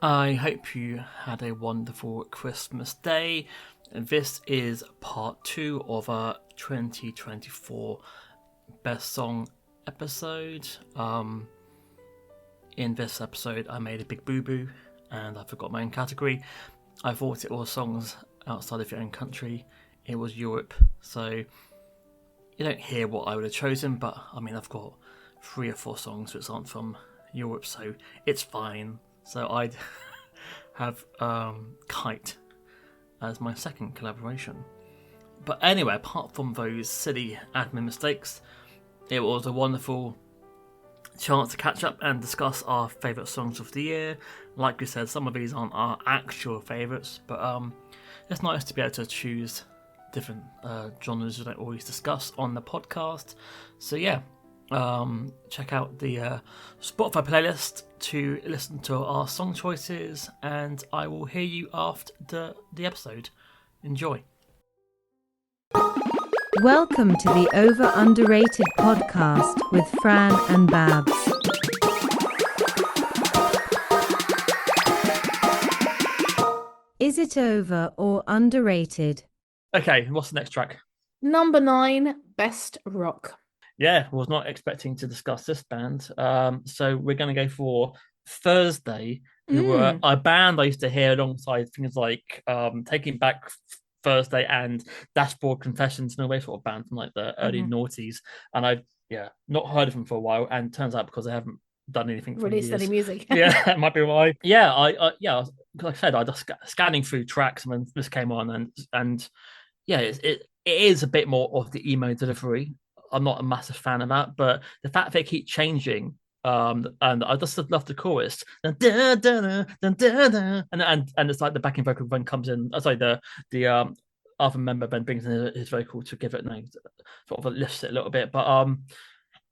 I hope you had a wonderful Christmas day. This is part two of our 2024 Best Song episode. In this episode, I made a big boo boo and I forgot my own category. I thought it was songs outside of your own country. It was Europe, so you don't hear what I would have chosen, but I mean, I've got 3 or 4 songs which aren't from Europe, so it's fine. So I'd have Kite as my second collaboration. But anyway, apart from those silly admin mistakes, it was a wonderful chance to catch up and discuss our favourite songs of the year. Like we said, some of these aren't our actual favourites, but it's nice to be able to choose different genres we don't always discuss on the podcast. So yeah, check out the Spotify playlist to listen to our song choices, and I will hear you after the episode. Enjoy. Welcome to the Over Underrated podcast with Fran and Babs. Is it over or underrated? Okay, what's the next track? Number 9, Best Rock. Yeah, was not expecting to discuss this band. So we're going to go for Thursday, who were a band I used to hear alongside things like Taking Back Thursday and Dashboard Confessions, and all those sort of bands from like the early noughties. And I've not heard of them for a while, and turns out because they haven't done anything for Released years. any music. Yeah, that might be why. Yeah, I like I said, I just scanning through tracks when this came on, and yeah, it is a bit more of the emo delivery. I'm not a massive fan of that, but the fact they keep changing, and I just love the chorus, and it's like the backing vocal then comes in. Sorry, the other member then brings in his vocal to give it sort of lifts it a little bit, but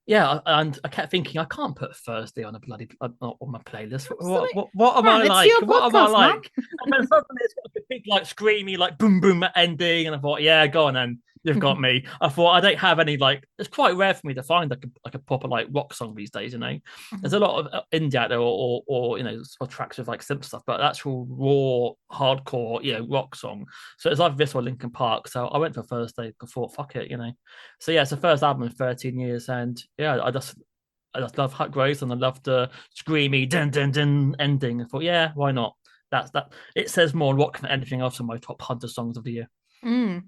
yeah, and I kept thinking I can't put Thursday on a bloody on my playlist. What am I like? What am I like? And then suddenly it's got like a big like screamy like boom boom ending, and I thought, yeah, go on then, you've got me. I thought I don't have any like. It's quite rare for me to find like a proper like rock song these days. You know, there's a lot of indie out there or you know or tracks with like simple stuff, but actual raw hardcore rock song. So it's like this or Linkin Park. So I went for Thursday. I thought, fuck it, you know. So yeah, it's the first album in 13 years, and yeah, I just love how it grows, and I love the screamy dun dun dun ending. I thought, yeah, why not? That's that. It says more rock than anything else in my top 100 songs of the year.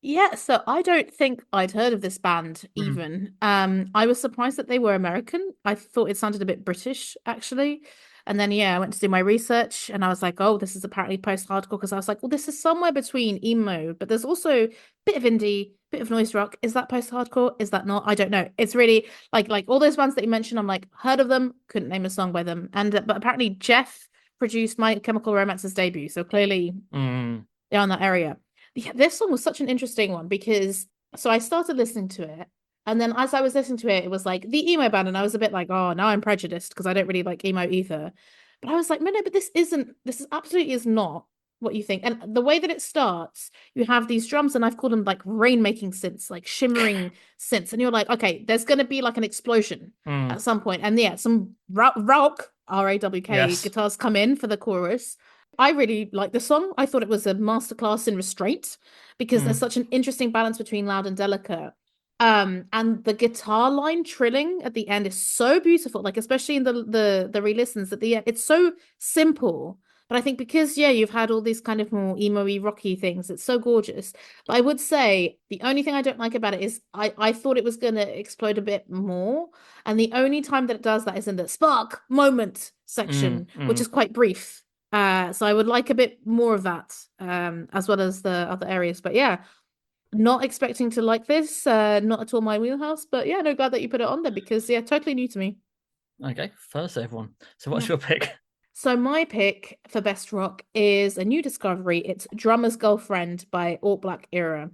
Yeah, so I don't think I'd heard of this band even. I was surprised that they were American. I thought it sounded a bit British, actually. And then, yeah, I went to do my research and I was like, oh, this is apparently post-hardcore, because I was like, well, this is somewhere between emo, but there's also a bit of indie, bit of noise rock. Is that post-hardcore? Is that not? I don't know. It's really like all those bands that you mentioned, I'm like, heard of them, couldn't name a song by them. And but apparently Jeff produced My Chemical Romance's debut, so clearly they're on that area. Yeah, this song was such an interesting one because I started listening to it, and then as I was listening to it, it was like the emo band, and I was a bit like, oh, now I'm prejudiced because I don't really like emo either. But I was like, no, but this is absolutely is not what you think. And the way that it starts, you have these drums, and I've called them like rain-making synths, like shimmering synths, and you're like, okay, there's gonna be like an explosion at some point, and yeah, some rock R-A-W-K guitars come in for the chorus. I really like the song. I thought it was a masterclass in restraint because there's such an interesting balance between loud and delicate. And the guitar line trilling at the end is so beautiful, like especially in the re-listens at the end. It's so simple, but I think because you've had all these kind of more emo-y rocky things, it's so gorgeous. But I would say the only thing I don't like about it is I thought it was gonna explode a bit more, and the only time that it does that is in the spark moment section, which is quite brief. So I would like a bit more of that, as well as the other areas. But yeah, not expecting to like this, not at all my wheelhouse. But yeah, no, glad that you put it on there because totally new to me. Okay, first everyone. So what's your pick? So my pick for best rock is a new discovery. It's Drummer's Girlfriend by All Black Era.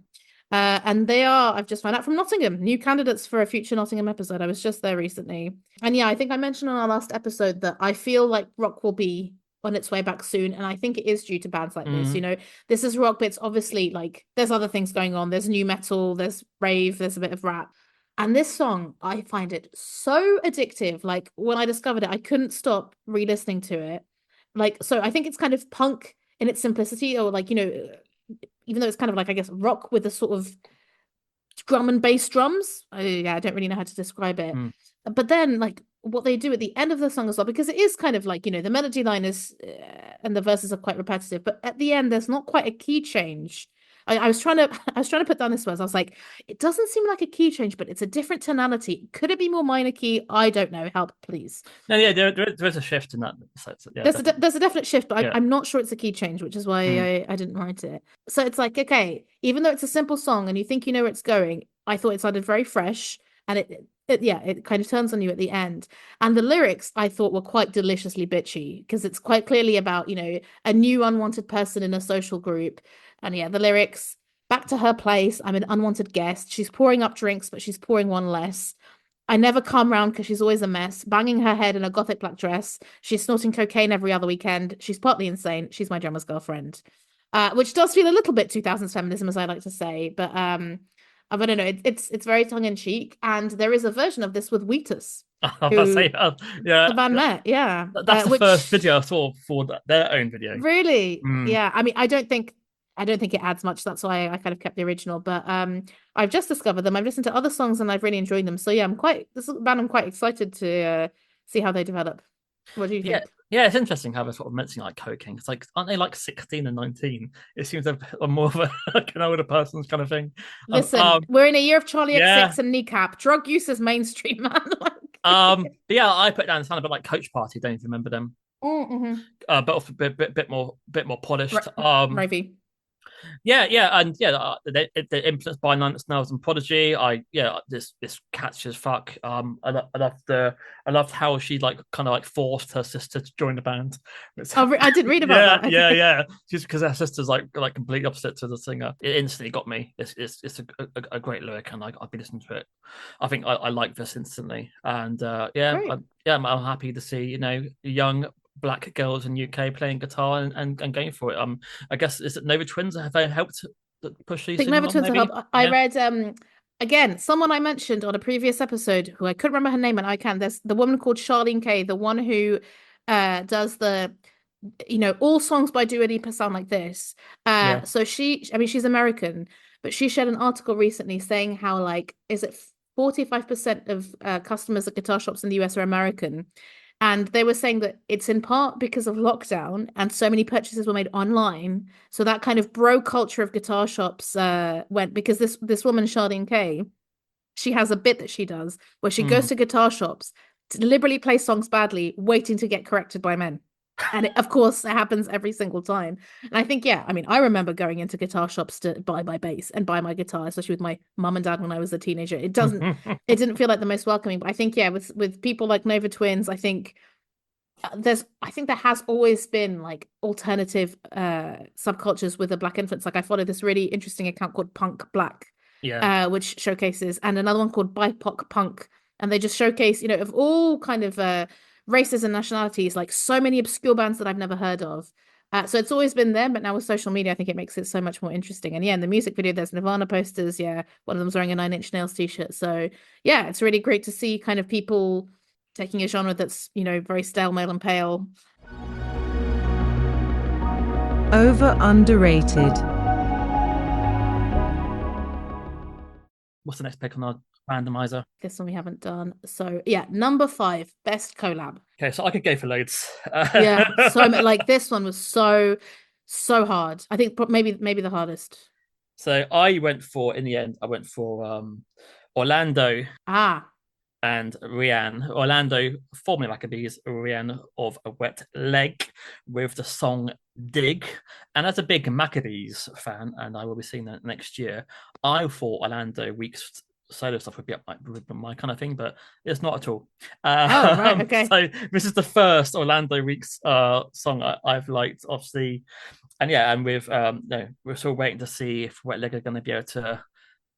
And they are, I've just found out, from Nottingham, new candidates for a future Nottingham episode. I was just there recently. And yeah, I think I mentioned on our last episode that I feel like rock will be on its way back soon, and I think it is due to bands like this. This is rock, but it's obviously like there's other things going on. There's new metal, there's rave, there's a bit of rap, and this song, I find it so addictive. Like when I discovered it, I couldn't stop re-listening to it. Like, so I think it's kind of punk in its simplicity, or like, even though it's kind of like, I guess, rock with a sort of drum and bass drums. Yeah, I don't really know how to describe it. Mm. But then, like, what they do at the end of the song as well, because it is kind of like, the melody line is and the verses are quite repetitive, but at the end, there's not quite a key change. I was trying to I was trying to put down this words. I was like, it doesn't seem like a key change, but it's a different tonality. Could it be more minor key? I don't know. Help, please. No, yeah, there is a shift in that. So, yeah, There's definitely. there's a definite shift, but Yeah. I'm not sure it's a key change, which is why Mm. I didn't write it. So it's like, okay, even though it's a simple song and you think you know where it's going, I thought it sounded very fresh, and it kind of turns on you at the end. And the lyrics I thought were quite deliciously bitchy, because it's quite clearly about, a new unwanted person in a social group. And yeah, the lyrics, back to her place, I'm an unwanted guest. She's pouring up drinks, but she's pouring one less. I never come round because she's always a mess, banging her head in a gothic black dress. She's snorting cocaine every other weekend. She's partly insane. She's my drummer's girlfriend. Which does feel a little bit 2000s feminism, as I like to say, but I don't know. It's very tongue in cheek, and there is a version of this with Wheatus, I was who say, yeah, the band met, yeah. that's the first Which video I saw for their own video. really, Mm. yeah. I mean, I don't think it adds much. That's why I kind of kept the original. But I've just discovered them. I've listened to other songs and I've really enjoyed them. So yeah, this is a band I'm quite excited to see how they develop. What do you Yeah, think? yeah, it's interesting how they're sort of mentioning like cocaine. It's like, aren't they like 16 and 19? It seems they're more of a like an older person's kind of thing. Listen, we're in a year of Charlie Yeah. XX and Kneecap. Drug use is mainstream, man. But yeah, I put down sound a bit like Coach Party. Don't you remember them? Mm-hmm. But also bit more polished. Ravy. Yeah, and yeah, they're influenced by Nine Inch Nails and Prodigy. This catchy as fuck. I loved how she like kind of like forced her sister to join the band. Oh, I didn't read about Yeah, that. yeah, Okay. yeah. Just because her sister's like completely opposite to the singer. It instantly got me. It's a great lyric, and I've been listening to it. I think I like this instantly, and Great. I'm happy to see young black girls in UK playing guitar and going for it. I guess is it Nova Twins have they helped push I these think things Nova along? Twins will help. Maybe. I Yeah, read again someone I mentioned on a previous episode who I couldn't remember her name, and I can. There's the woman called Charlene Kay, the one who does the all songs by Dua Lipa sound like this. yeah. So I mean, she's American, but she shared an article recently saying how, like, is it 45% of customers at guitar shops in the US are American. And they were saying that it's in part because of lockdown and so many purchases were made online. So that kind of bro culture of guitar shops went, because this woman, Charlene Kay, she has a bit that she does where she goes Mm. to guitar shops to deliberately play songs badly, waiting to get corrected by men. And of course, it happens every single time. And I think, yeah, I mean, I remember going into guitar shops to buy my bass and buy my guitar, especially with my mum and dad when I was a teenager. It didn't feel like the most welcoming. But I think, yeah, with people like Nova Twins, I think there has always been like alternative subcultures with a black influence. Like, I follow this really interesting account called Punk Black, Yeah, which showcases, and another one called BIPOC Punk, and they just showcase, of all kind of races and nationalities, like so many obscure bands that I've never heard of. So it's always been there, but now with social media, I think it makes it so much more interesting. And yeah, in the music video, there's Nirvana posters. Yeah, one of them's wearing a Nine Inch Nails t-shirt. So yeah, it's really great to see kind of people taking a genre that's, very stale, male, and pale. Over underrated. What's the next pick on our randomizer? This one we haven't done. So yeah, number 5, best collab. Okay, so I could go for loads. Yeah, so like this one was so hard. I think maybe the hardest. So in the end, I went for Orlando Ah, and Rianne. Orlando, formerly Maccabees, Rianne of A Wet Leg with the song Dig. And as a big Maccabees fan, and I will be seeing that next year, I thought Orlando Week's solo stuff would be up my kind of thing, but it's not at all. oh, right, okay. So this is the first Orlando Week's song I've liked, obviously. And yeah, and with no, we're still waiting to see if Wet Leg are going to be able to,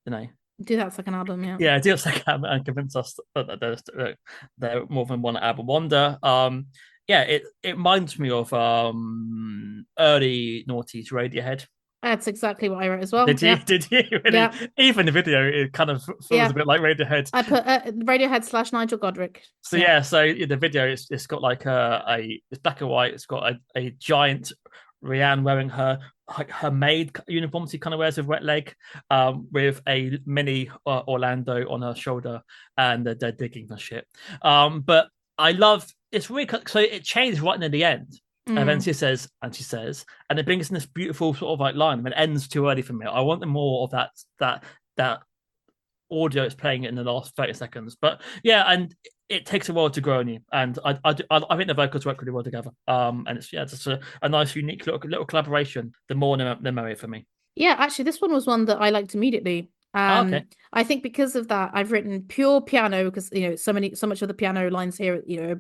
you know, Do that second album, yeah. yeah, do a second album and convince us that they're more than one album wonder. Yeah, it reminds me of early noughties Radiohead. That's exactly what I wrote as well. Did you? Yeah, Did you really? yeah, Even the video, it kind of feels a yeah. bit like Radiohead. I put Radiohead / Nigel Godric. So Yeah. yeah, so the video it's got like it's black and white. It's got a giant Rihanna wearing her like her maid uniform she kind of wears with wet leg, with a mini Orlando on her shoulder, and they're digging the shit. But I love it's really so it changed right near the end. And then Mm. she says, and it brings in this beautiful sort of like line, and it ends too early for me. I want more of that audio it's playing it in the last 30 seconds. But yeah, and it takes a while to grow on you. And I think the vocals work really well together. And it's yeah, just a nice, unique little collaboration. The more the merrier for me. Yeah, actually, this one was one that I liked immediately. Oh, okay. I think because of that, I've written pure piano because so much of the piano lines here,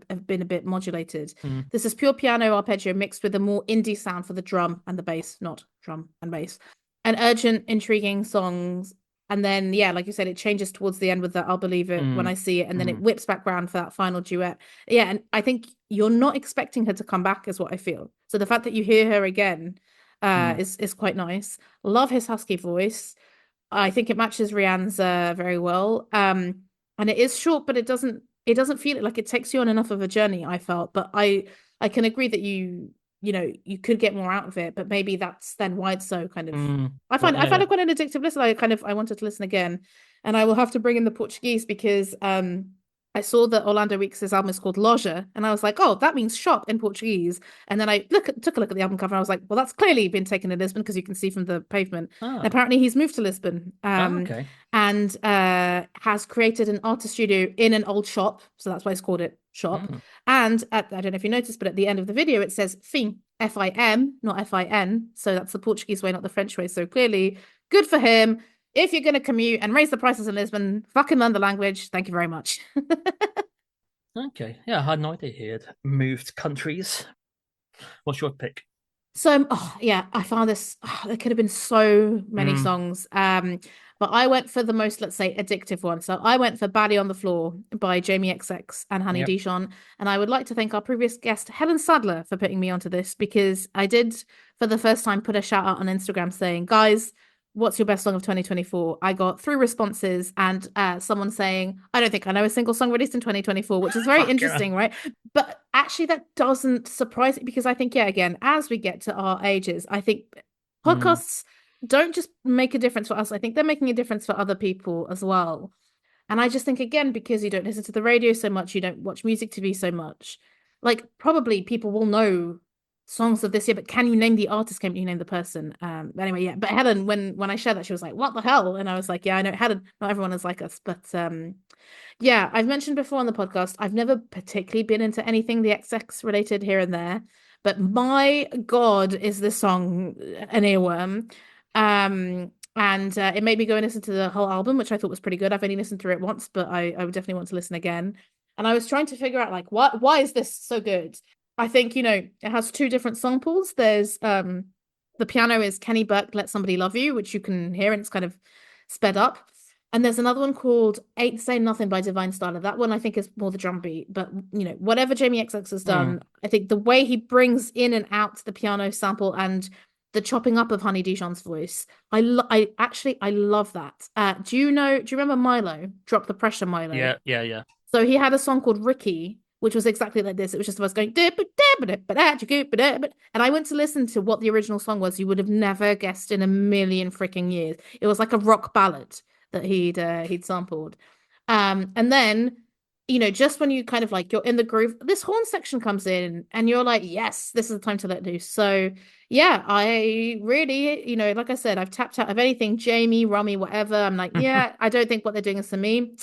have been a bit modulated. Mm. This is pure piano arpeggio mixed with a more indie sound for the drum and the bass, not drum and bass. And urgent, intriguing songs. And then, yeah, like you said, it changes towards the end with the I'll believe it when I Mm. see it. And then it Mm. whips back round for that final duet. Yeah, and I think you're not expecting her to come back, is what I feel. So the fact that you hear her again Mm. is quite nice. Love his husky voice. I think it matches Rianne's very well. And it is short, but it doesn't feel it like it takes you on enough of a journey, I felt. But I can agree that you could get more out of it, but maybe that's then why it's so kind of Mm. I Well, find yeah. it quite an addictive listen. I wanted to listen again. And I will have to bring in the Portuguese because I saw that Orlando Weeks' album is called Loja, and I was like, oh, that means shop in Portuguese. And then I took a look at the album cover, and I was like, well, that's clearly been taken in Lisbon because you can see from the pavement. And Ah. apparently, he's moved to Lisbon, Okay. and has created an artist studio in an old shop, so that's why it's called it Shop. Mm. And I don't know if you noticed, but at the end of the video, it says "Fim," Fim, not Fin. So that's the Portuguese way, not the French way. So clearly, good for him. If you're going to commute and raise the prices in Lisbon, fucking learn the language. Thank you very much. Okay. Yeah, I had no idea he had moved countries. What's your pick? So, oh, yeah, I found this. There could have been so many Mm. songs. But I went for the most, let's say, addictive one. So I went for Baddie on the Floor by Jamie XX and Honey Yep. Dijon. And I would like to thank our previous guest, Helen Sadler, for putting me onto this because I did, for the first time, put a shout out on Instagram saying, guys, what's your best song of 2024? I got 3 responses and someone saying, I don't think I know a single song released in 2024, which is very Fuck yeah. interesting, right? But actually, that doesn't surprise me because I think, yeah, again, as we get to our ages, I think Mm. podcasts don't just make a difference for us. I think they're making a difference for other people as well. And I just think, again, because you don't listen to the radio so much, you don't watch music TV so much, like probably people will know songs of this year, but can you name the artist? Can you name the person? Anyway, yeah. But Helen, when I shared that, she was like, "What the hell?" And I was like, "Yeah, I know Helen. Not everyone is like us, but yeah, I've mentioned before on the podcast, I've never particularly been into anything the XX related here and there, but my God, is this song an earworm? And it made me go and listen to the whole album, which I thought was pretty good. I've only listened through it once, but I would definitely want to listen again. And I was trying to figure out like why is this so good? I think, it has 2 different samples. There's the piano is Kenny Burke, Let Somebody Love You, which you can hear and it's kind of sped up. And there's another one called Ain't Say Nothing by Divine Styler. That one I think is more the drum beat. But whatever Jamie XX has Mm. done, I think the way he brings in and out the piano sample and the chopping up of Honey Dijon's voice, I love that. Do you remember Milo? Drop the Pressure Milo. Yeah. Yeah. Yeah. So he had a song called Ricky, which was exactly like this. It was just us going, and I went to listen to what the original song was. You would have never guessed in a million freaking years. It was like a rock ballad that he'd sampled. And then, just when you kind of like you're in the groove, this horn section comes in and you're like, yes, this is the time to let loose. So yeah, I really, like I said, I've tapped out of anything, Jamie, Rummy, whatever. I'm like, yeah, I don't think what they're doing is for me.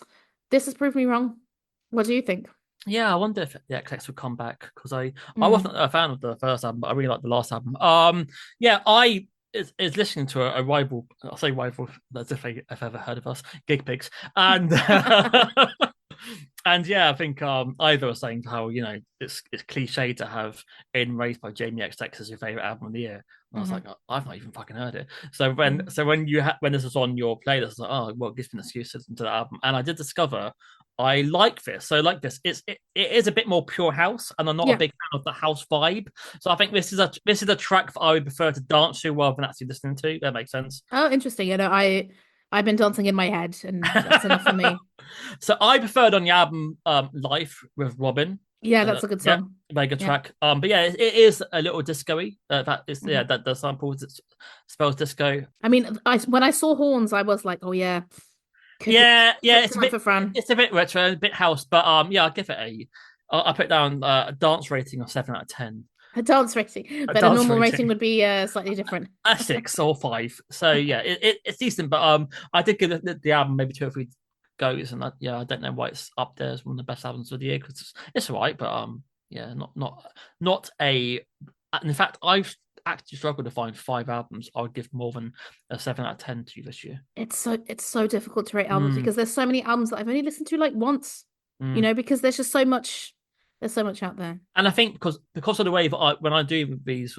This has proved me wrong. What do you think? Yeah, I wonder if the XX would come back because I Mm. wasn't a fan of the first album, but I really liked the last album. Yeah, I is listening to a rival. I'll say rival. That's if I've ever heard of us, Gig Pigs, and And yeah, I think either was saying how it's cliche to have "In Raised" by Jamie XX as your favorite album of the year. And I was like, Hmm. oh, I've not even fucking heard it. So when this was on your playlist, I was like, oh, well, it gives me an excuse to listen to that album. And I did discover I like this. So like this, it is a bit more pure house, and I'm not a Yeah. big fan of the house vibe. So I think this is a track that I would prefer to dance to rather than actually listening to. That makes sense. Oh, interesting. I've been dancing in my head, and that's enough for me. So I preferred on the album Life with Robin. Yeah, that's a good Yeah, song. very good Yeah. track. But yeah, it is a little disco-y. That is Hmm. that the sample spells disco. I mean, when I saw horns, I was like, oh yeah, Yeah, it's a kryptonite bit for Fran. retro, a bit house, but yeah, I'll give it I put down a dance rating of 7 out of 10. A dance rating, A but a dance normal rating rating. would be slightly different. A 6 or 5. So yeah, it's decent, but I did give the album maybe 2 or 3 goes, and I don't know why it's up there as one of the best albums of the year because it's all right, but yeah, not a. In fact, I've actually struggled to find 5 albums I would give more than a 7 out of 10 to this year. It's so difficult to rate albums Mm, because there's so many albums that I've only listened to like once, mm. because there's so much out there. And I think because of the way that when I do these,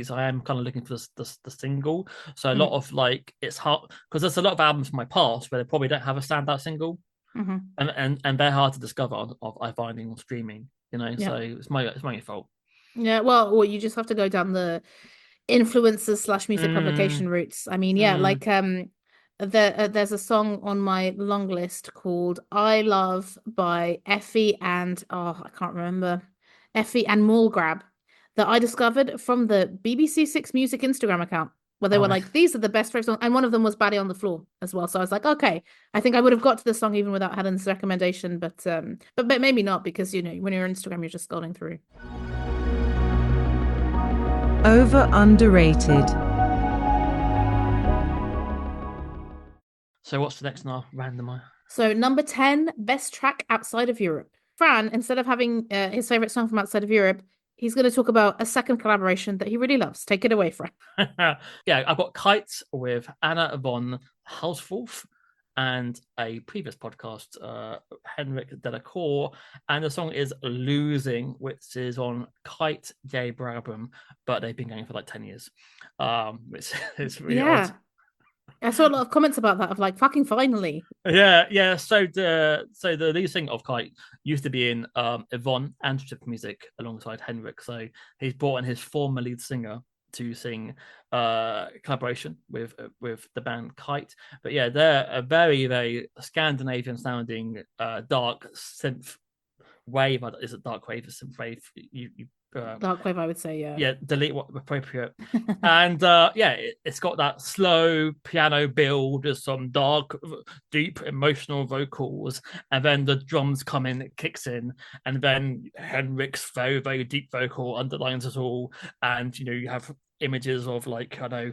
I am kind of looking for the single. So a lot Mm. of like it's hard because there's a lot of albums from my past where they probably don't have a standout single, Hmm. and they're hard to discover I finding on streaming. Yeah. So it's my fault. Yeah, well, you just have to go down the influencers slash music Mm, publication routes. I mean, yeah, mm. like there's a song on my long list called "I Love" by Effie and I can't remember, Effie and Mallgrab, that I discovered from the BBC Six Music Instagram account, where they Oh, were like, "These are the best favorite songs," and one of them was "Baddie on the Floor" as well. So I was like, okay, I think I would have got to the song even without Helen's recommendation, but maybe not because when you're on Instagram, you're just scrolling through. Over underrated. so what's the next in our randomizer? So number 10, best track outside of Europe. Fran, instead of having his favorite song from outside of Europe, he's going to talk about a second collaboration that he really loves. Take it away, Fran. Yeah, I've got Kites with Anna von Hauswolf and a previous podcast, Henrik Delacour, and the song is Losing, which is on Kite J Brabham, but they've been going for like 10 years, which is really odd. Yeah. I saw a lot of comments about that of like, fucking finally. Yeah. So the lead singer of Kite used to be in Yvonne and Strip Music alongside Henrik. So he's brought in his former lead singer to sing collaboration with the band Kite. But yeah, they're a very, very Scandinavian sounding dark synth wave. Is it dark wave or synth wave? You Darkwave, I would say, yeah. yeah, delete what appropriate. And yeah, it's got that slow piano build with some dark, deep, emotional vocals, and then the drums come in, it kicks in, and then Henrik's very, very deep vocal underlines it all, and you have images of like I know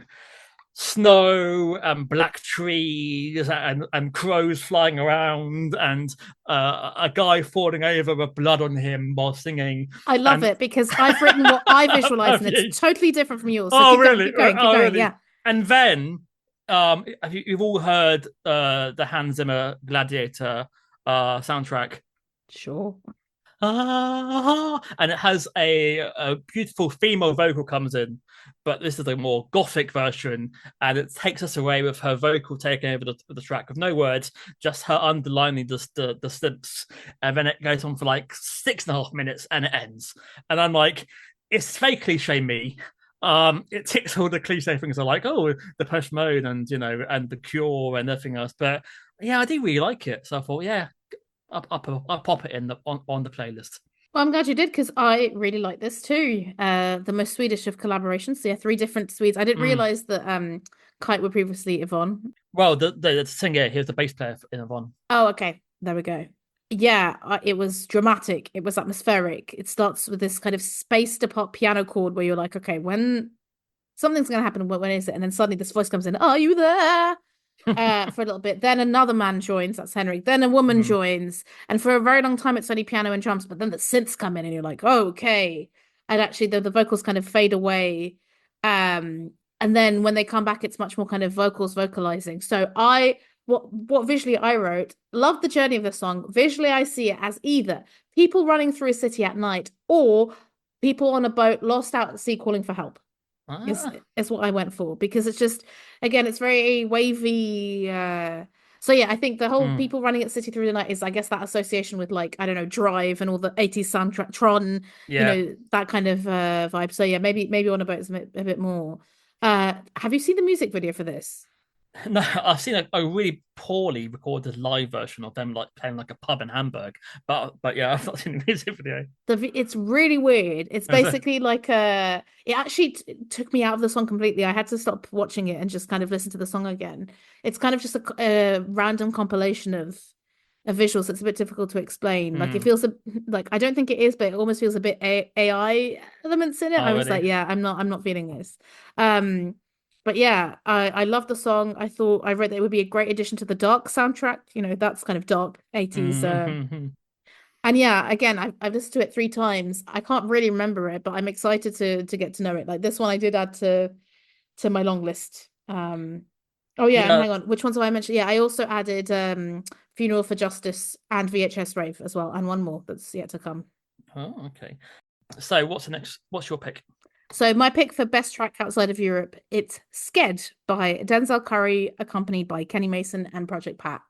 snow and black trees and crows flying around and a guy falling over with blood on him while singing. I love And it because I've written what I visualize and it's totally different from yours. So oh keep going, really? keep going, keep Oh going. really? Yeah, And then you've all heard the Hans Zimmer Gladiator soundtrack. sure. And it has a beautiful female vocal comes in, but this is a more gothic version, and it takes us away with her vocal taking over the track with no words, just her underlining the synths, and then it goes on for like 6.5 minutes, and it ends. And I'm like, it's fake cliche me. It ticks all the cliche things I like, oh, the Push Mode and and the Cure and everything else, but yeah, I do really like it. So I thought, yeah, I'll pop it in on the playlist. Well, I'm glad you did because I really like this too. The most Swedish of collaborations. So yeah, 3 different Swedes. I didn't Mm. realize that Kite were previously Yvonne. Well, the singer here's the bass player in Yvonne. Oh, okay. There we go. Yeah, it was dramatic. It was atmospheric. It starts with this kind of spaced apart piano chord where you're like, okay, when something's going to happen, when is it? And then suddenly this voice comes in, are you there? For a little bit. Then another man joins, that's Henrik. Then a woman Mm. joins. And for a very long time, it's only piano and drums, but then the synths come in and you're like, oh, okay. And actually, the vocals kind of fade away. And then when they come back, it's much more kind of vocalizing. So I what visually I wrote, love the journey of the song. Visually, I see it as either people running through a city at night or people on a boat lost out at sea calling for help. Is Ah. is what I went for because it's just again it's very wavy. So yeah, I think the whole Mm. people running at City through the night is I guess that association with like I don't know Drive and all the 80s soundtrack Tron, Yeah. that kind of vibe. So yeah, maybe on a boat is a bit more. Have you seen the music video for this? No, I've seen a really poorly recorded live version of them like playing like a pub in Hamburg. But yeah, I've not seen the music video. It's really weird. It's Is it? basically like it actually took me out of the song completely. I had to stop watching it and just kind of listen to the song again. It's kind of just a random compilation of visuals that's a bit difficult to explain. Like it Mm. feels like I don't think it is, but it almost feels a bit AI elements in it. Oh, I was really? like, yeah, I'm not feeling this. Um, but yeah, I love the song. I thought I read that it would be a great addition to the Dark soundtrack. That's kind of dark 80s Mm-hmm. and yeah, again, I've listened to it 3 times. I can't really remember it, but I'm excited to get to know it. Like this one, I did add to my long list. Oh yeah, and Yeah. hang on, which ones have I mentioned? Yeah, I also added Funeral for Justice and VHS Rave as well, and one more that's yet to come. Oh, okay. So what's the next? What's your pick? So my pick for best track outside of Europe, it's Sked by Denzel Curry, accompanied by Kenny Mason and Project Pat.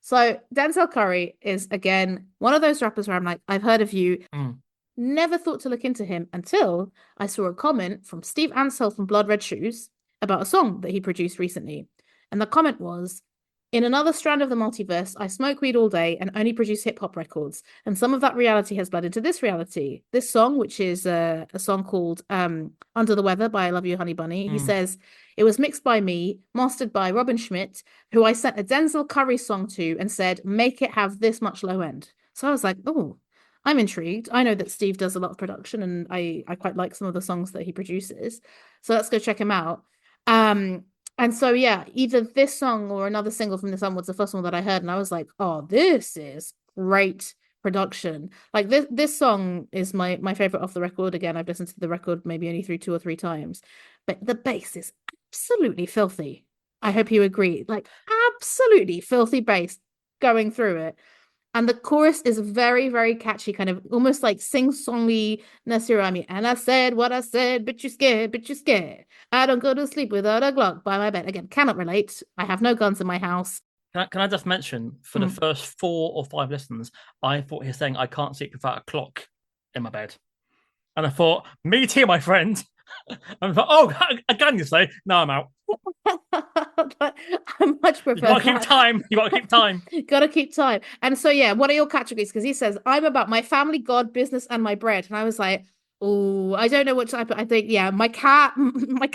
So Denzel Curry is again one of those rappers where I'm like, I've heard of you. Mm. Never thought to look into him until I saw a comment from Steve Ansell from Blood Red Shoes about a song that he produced recently. And the comment was, in another strand of the multiverse, I smoke weed all day and only produce hip hop records. And some of that reality has bled into this reality. This song, which is a song called Under the Weather by I Love You, Honey Bunny, he Mm. says, it was mixed by me, mastered by Robin Schmidt, who I sent a Denzel Curry song to and said, make it have this much low end. So I was like, oh, I'm intrigued. I know that Steve does a lot of production and I quite like some of the songs that he produces. So let's go check him out. Um, and so yeah, either this song or another single from this album was the first one that I heard, and I was like, oh, this is great production. Like this song is my favorite off the record. Again, I've listened to the record maybe only through 2 or 3 times, but the bass is absolutely filthy. I hope you agree. Like absolutely filthy bass going through it. And the chorus is very, very catchy, kind of almost like sing-songy Nasirami. And I said what I said, but you're scared, but you're scared. I don't go to sleep without a Glock by my bed. Again, cannot relate. I have no guns in my house. Can I just mention for the Mm. first 4 or 5 listens, I thought he was saying I can't sleep without a clock in my bed, and I thought, me too, my friend. And I thought, oh, again, you say, no, I'm out. I much You prefer gotta keep that. time. You gotta keep time. Gotta keep time. And so, yeah, what are your categories? Because he says, I'm about my family, God, business, and my bread. And I was like, oh, I don't know what type. I think, yeah, my cat, my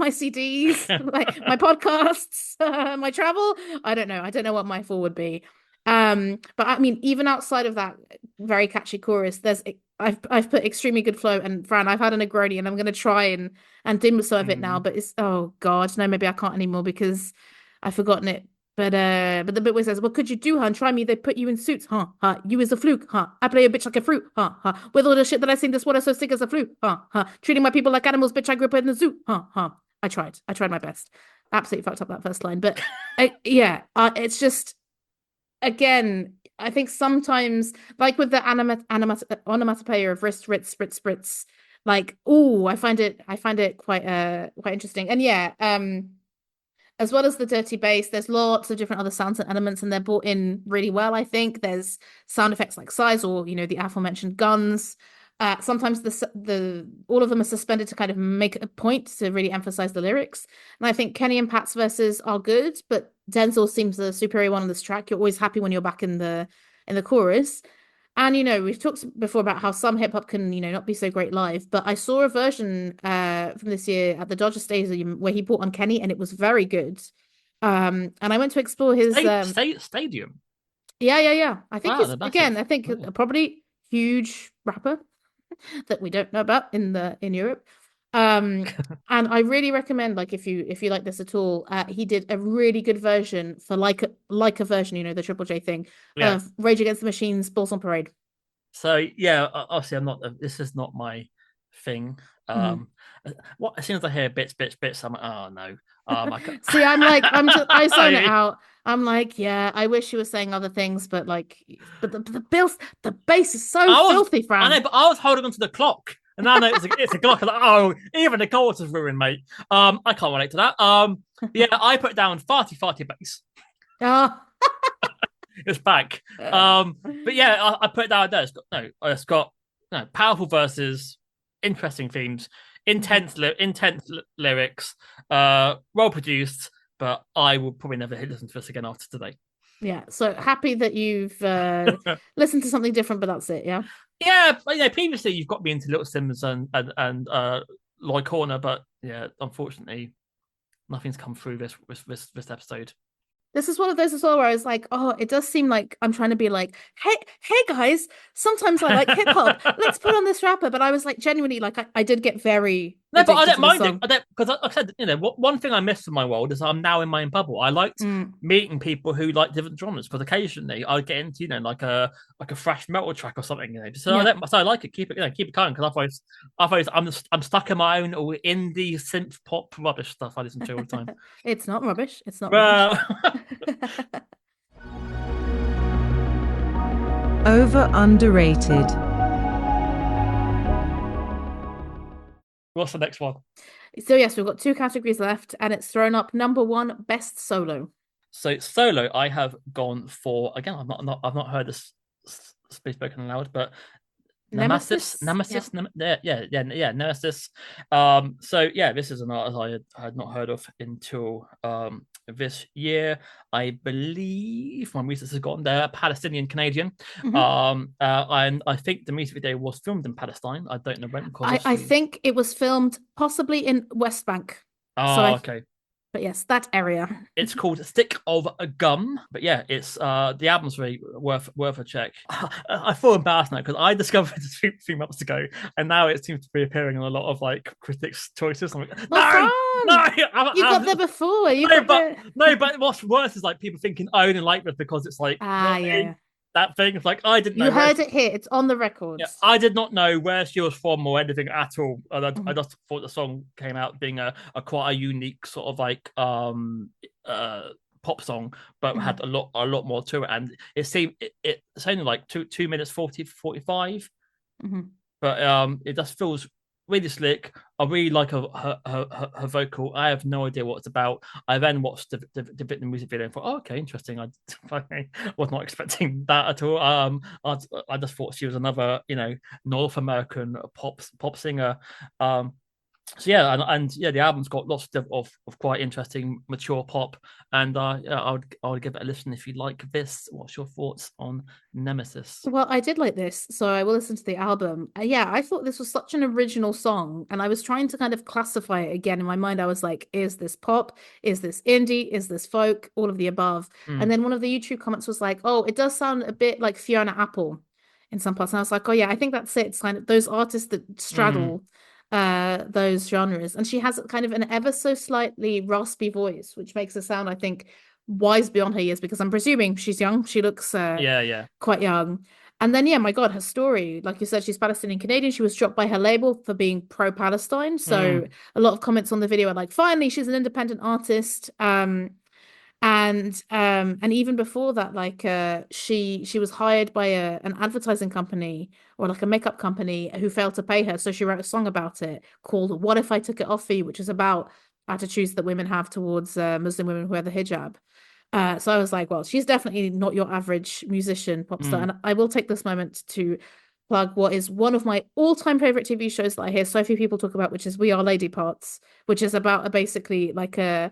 CDs, my podcasts, my travel. I don't know. I don't know what my four would be. But I mean, even outside of that very catchy chorus, I've put extremely good flow. And Fran, I've had a Negroni, and I'm gonna try and dim some of it now. Mm. But it's oh God, no, maybe I can't anymore because I've forgotten it. But the bit where it says, "What could you do, huh? Try me, they put you in suits, huh? Huh? You is a fluke, huh? I play a bitch like a fruit, huh? Huh? With all the shit that I sing, this water so sick as a flute, huh? Huh? Treating my people like animals, bitch, I grew up in the zoo, huh? Huh? I tried. I tried my best. Absolutely fucked up that first line. But yeah, it's just again, I think sometimes, like with the onomatopoeia of wrist, ritz, spritz, spritz, like, oh, I find it quite interesting. And yeah, as well as the dirty bass, there's lots of different other sounds and elements, and they're brought in really well, I think. There's sound effects like sighs or, the aforementioned guns. Sometimes the all of them are suspended to kind of make a point to really emphasize the lyrics. And I think Kenny and Pat's verses are good, but Denzel seems the superior one on this track. You're always happy when you're back in the chorus. And we've talked before about how some hip hop can, not be so great live. But I saw a version from this year at the Dodger Stadium where he brought on Kenny, and it was very good. And I went to explore his Stadium. yeah, yeah, yeah. I think Wow, he's they're again, massive. I think Oh. probably huge rapper that we don't know about in Europe. Um, and I really recommend, like, if you like this at all, he did a really good version for like a version, the Triple J thing Yeah. of Rage Against the Machine's Balls on Parade. So yeah, obviously I'm not. This is not my thing. Mhm. What as soon as I hear bits, I'm like, oh no. I ca- See, I zone it I, out. I'm like, yeah, I wish you were saying other things, but like, but the bass is so I was, filthy, I know, Fran. but I was holding on to the clock, and now I know it's a clock. I'm like, oh, even the chords is ruined, mate. I can't relate to that. Yeah, I put down farty bass. Oh. It's back. But yeah, I put it down there. It's got no powerful verses, interesting themes, intense lyrics, well produced. But I will probably never listen to this again after today. Yeah, so happy that you've listened to something different, but that's it, yeah. Yeah, but, previously you've got me into Little Sims and Lloyd Corner, but yeah, unfortunately nothing's come through this episode. This is one of those as well where I was like, oh, it does seem like I'm trying to be like, hey guys, sometimes I like hip hop. Let's put on this rapper. But I was like, genuinely, like I did get very No, but I addicted don't to this mind it. song. I don't because, like I said, one thing I miss from my world is I'm now in my own bubble. I liked Mm, meeting people who like different genres because occasionally I get into like a thrash metal track or something. So I yeah, don't. So I like it. Keep it going because otherwise I'm stuck in my own or indie synth pop rubbish stuff I listen to all the time. it's not rubbish. It's not rubbish. Well, Over underrated. what's the next one? So yes, we've got two categories left, and it's thrown up number one, best solo. So solo, I have gone for again. I've not heard this be spoken aloud, but Nemesis. Yep. Nemesis. So yeah, this is an artist I had not heard of until this year. I believe my research has gotten there. Palestinian Canadian. Hmm. And I think the music video was filmed in Palestine. I don't know when because I obviously. think it was filmed possibly in West Bank. So Oh, I, okay. but yes, that area. It's called Stick of a Gum, but yeah, it's the album's really worth a check. I feel embarrassed now because I discovered it a few months ago, and now it seems to be appearing on a lot of like critics' choices. I'm like, Well, no, Fran, you got there before. You got there. no, but what's worse is like people thinking I only like this because it's like you know Ah, what I yeah, mean? yeah. That thing. It's like I didn't You know where heard it here. It's on the yeah, records. I did not know where she was from or anything at all. I Mhm, just thought the song came out being a quite a unique sort of like pop song, but had mhm, a lot more to it. And it's only like 2 minutes 45, mhm. but it just feels really slick. I really like her vocal. I have no idea what it's about. I then watched the music video and thought, oh, okay, interesting. I was not expecting that at all. I just thought she was another, North American pop singer. So yeah, and yeah, the album's got lots of quite interesting mature pop, and yeah, I would give it a listen if you like this. What's your thoughts on Nemesis? Well, I did like this, so I will listen to the album. Yeah, I thought this was such an original song, and I was trying to kind of classify it again in my mind. I was like, is this pop? Is this indie? Is this folk? All of the above. And Mm, then one of the YouTube comments was like, oh, it does sound a bit like Fiona Apple in some parts. And I was like, oh yeah, I think that's it. It's kind of those artists that mm, straddle those genres. And she has kind of an ever so slightly raspy voice, which makes her sound, I think, wise beyond her years because I'm presuming she's young. She looks yeah. quite young. And then, yeah, my God, her story, like you said, she's Palestinian Canadian. She was dropped by her label for being pro-Palestine. So Mm, a lot of comments on the video are like, finally, she's an independent artist. And even before that, like she was hired by an advertising company or like a makeup company who failed to pay her. So she wrote a song about it called What If I Took It Off For You, which is about attitudes that women have towards Muslim women who wear the hijab. So I was like, well, she's definitely not your average musician, pop star. mm. And I will take this moment to plug what is one of my all-time favorite TV shows that I hear so few people talk about, which is We Are Lady Parts, which is about basically like a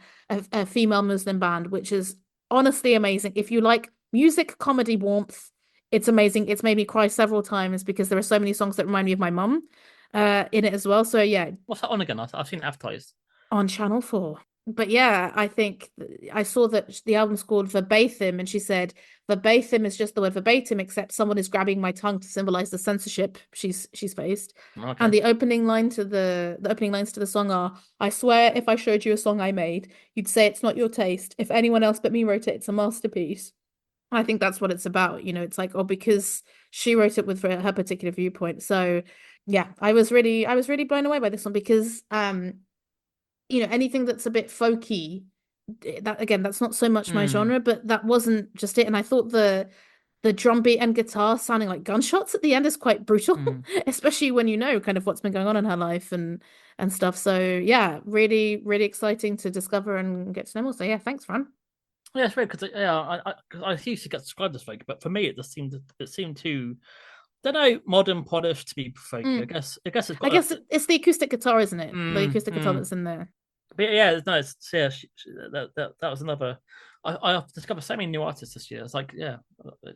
female Muslim band, which is honestly amazing. If you like music, comedy, warmth, it's amazing. It's made me cry several times because there are so many songs that remind me of my mum in it as well. So yeah, What's that on again? I've seen it advertised. on Channel 4. But yeah, I think I saw that the album's called Verbatim, and she said verbatim is just the word verbatim, except someone is grabbing my tongue to symbolize the censorship she's faced. And Okay. the opening lines to the song are, I swear if I showed you a song I made, you'd say it's not your taste. If anyone else but me wrote it, it's a masterpiece. I think that's what it's about. It's like, oh, because she wrote it with her particular viewpoint. So Yeah, I was really blown away by this one because anything that's a bit folky, that again, that's not so much my Mm, genre, but that wasn't just it. And I thought the drum beat and guitar sounding like gunshots at the end is quite brutal, mm. especially when you know kind of what's been going on in her life and stuff. So yeah, really, really exciting to discover and get to know more. So yeah, thanks, Fran. Yeah, it's weird because I used to get described as fake, but for me it seemed too, don't know, modern polished to be fake. Mm. I guess it's I got guess it's the acoustic guitar, isn't it? The acoustic guitar mm. that's in there. But yeah, it's nice. Yeah, that was another. I've discovered so many new artists this year. It's like, yeah,